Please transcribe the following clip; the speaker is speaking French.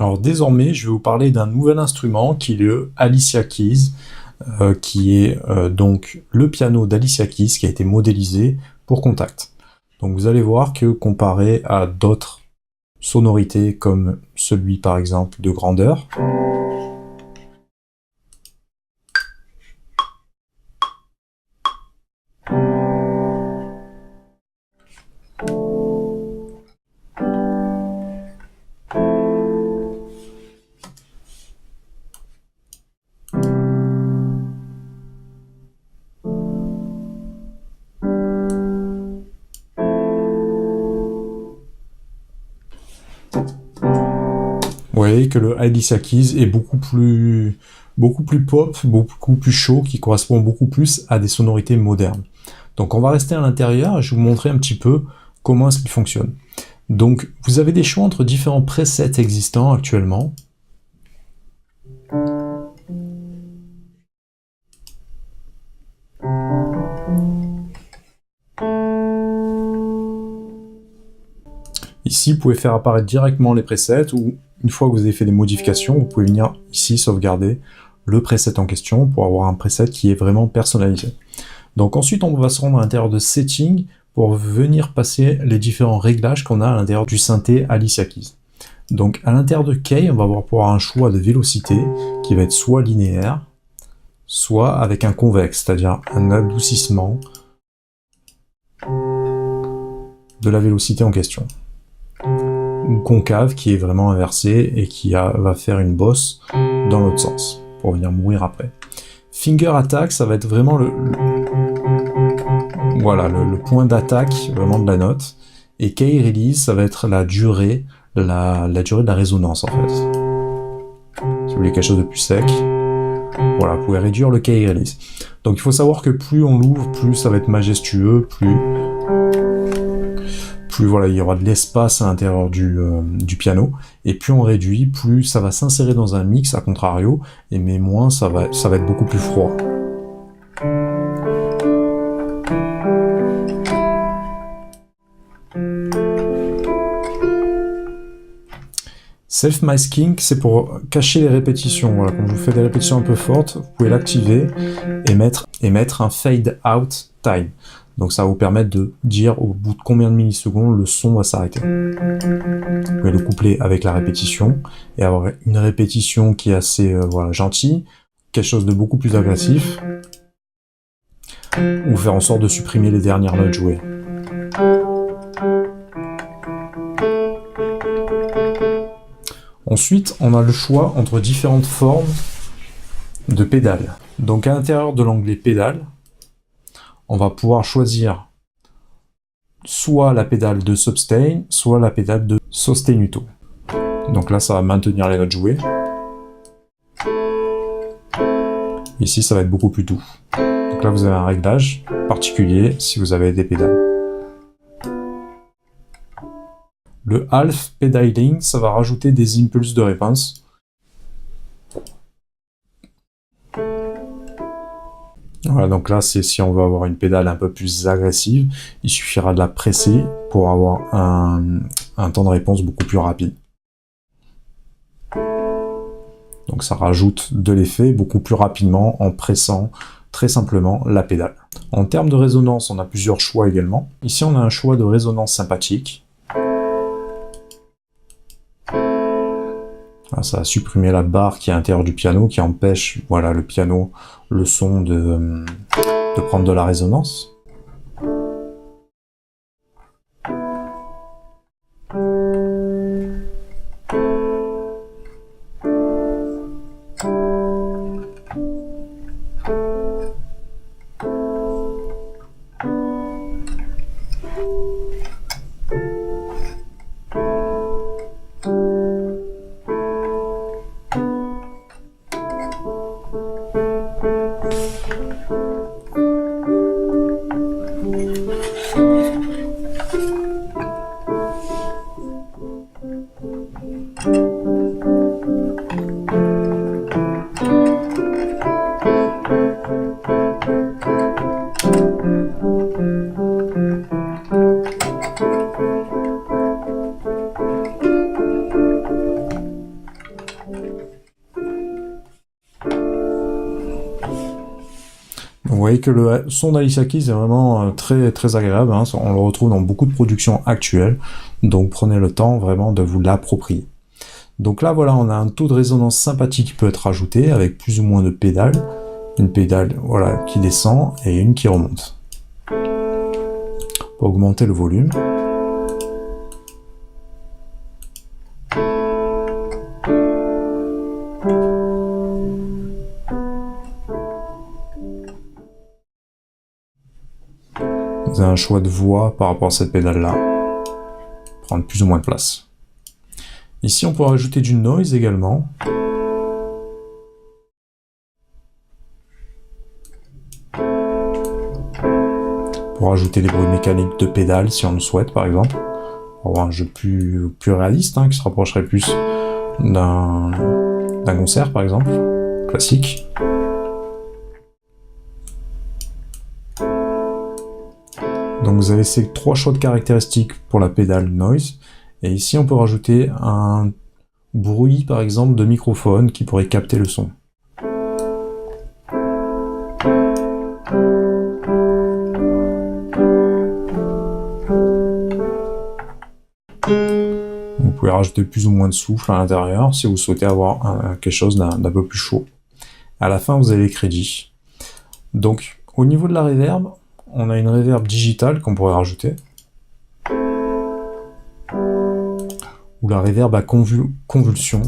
Alors désormais, je vais vous parler d'un nouvel instrument qui est le Alicia Keys, qui est donc le piano d'Alicia Keys qui a été modélisé pour Kontakt. Donc vous allez voir que comparé à d'autres sonorités comme celui par exemple de grandeur, vous voyez que le Alicia Keys est beaucoup plus pop, beaucoup plus chaud, qui correspond beaucoup plus à des sonorités modernes. Donc on va rester à l'intérieur et je vais vous montrer un petit peu comment est-ce qu'il fonctionne. Donc vous avez des choix entre différents presets existants actuellement. Ici, vous pouvez faire apparaître directement les presets ou une fois que vous avez fait des modifications, vous pouvez venir ici sauvegarder le preset en question pour avoir un preset qui est vraiment personnalisé. Donc ensuite, on va se rendre à l'intérieur de Settings pour venir passer les différents réglages qu'on a à l'intérieur du synthé Alicia Keys. Donc à l'intérieur de Key, on va pouvoir avoir un choix de vélocité qui va être soit linéaire, soit avec un convexe, c'est-à-dire un adoucissement de la vélocité en question. Ou concave qui est vraiment inversé et qui va faire une bosse dans l'autre sens pour venir mourir après. Finger attack, ça va être vraiment le point d'attaque vraiment de la note. Et key release, ça va être la durée de la résonance en fait. Si vous voulez quelque chose de plus sec, voilà, vous pouvez réduire le key release. Donc il faut savoir que plus on l'ouvre, plus ça va être majestueux, plus voilà, il y aura de l'espace à l'intérieur du piano, et plus on réduit, plus ça va s'insérer dans un mix, à contrario, mais moins ça va être beaucoup plus froid. Self-masking, c'est pour cacher les répétitions. Voilà, quand je vous fais des répétitions un peu fortes, vous pouvez l'activer et mettre un fade out time. Donc ça va vous permettre de dire au bout de combien de millisecondes le son va s'arrêter. Vous pouvez le coupler avec la répétition et avoir une répétition qui est assez gentille, quelque chose de beaucoup plus agressif, ou faire en sorte de supprimer les dernières notes jouées. Ensuite, on a le choix entre différentes formes de pédales. Donc à l'intérieur de l'onglet pédales, on va pouvoir choisir soit la pédale de sustain, soit la pédale de sostenuto. Donc là, ça va maintenir les notes jouées. Ici, ça va être beaucoup plus doux. Donc là, vous avez un réglage particulier si vous avez des pédales. Le half pedaling, ça va rajouter des impulses de réponse. Voilà, donc là, c'est si on veut avoir une pédale un peu plus agressive, il suffira de la presser pour avoir un temps de réponse beaucoup plus rapide. Donc ça rajoute de l'effet beaucoup plus rapidement en pressant très simplement la pédale. En termes de résonance, on a plusieurs choix également. Ici, on a un choix de résonance sympathique. Ça va supprimer la barre qui est à l'intérieur du piano, qui empêche le piano, le son de prendre de la résonance. voyez que le son d'Alicia Keys est vraiment très, très agréable, hein. On le retrouve dans beaucoup de productions actuelles, donc prenez le temps vraiment de vous l'approprier. Donc là voilà, on a un taux de résonance sympathique qui peut être ajouté avec plus ou moins de pédales. Une pédale voilà, qui descend et une qui remonte. Pour augmenter le volume. Vous avez un choix de voix par rapport à cette pédale-là. Prendre plus ou moins de place. Ici, on peut rajouter du noise également. Pour ajouter des bruits mécaniques de pédales, si on le souhaite, par exemple. Pour avoir un jeu plus réaliste, hein, qui se rapprocherait plus d'un concert, par exemple, classique. Donc vous avez ces 3 choix de caractéristiques pour la pédale noise. Et ici, on peut rajouter un bruit, par exemple, de microphone qui pourrait capter le son. Vous pouvez rajouter plus ou moins de souffle à l'intérieur si vous souhaitez avoir quelque chose d'un peu plus chaud. À la fin, vous avez les crédits. Donc, au niveau de la reverb, on a une reverb digitale qu'on pourrait rajouter. Ou la reverb à convulsion.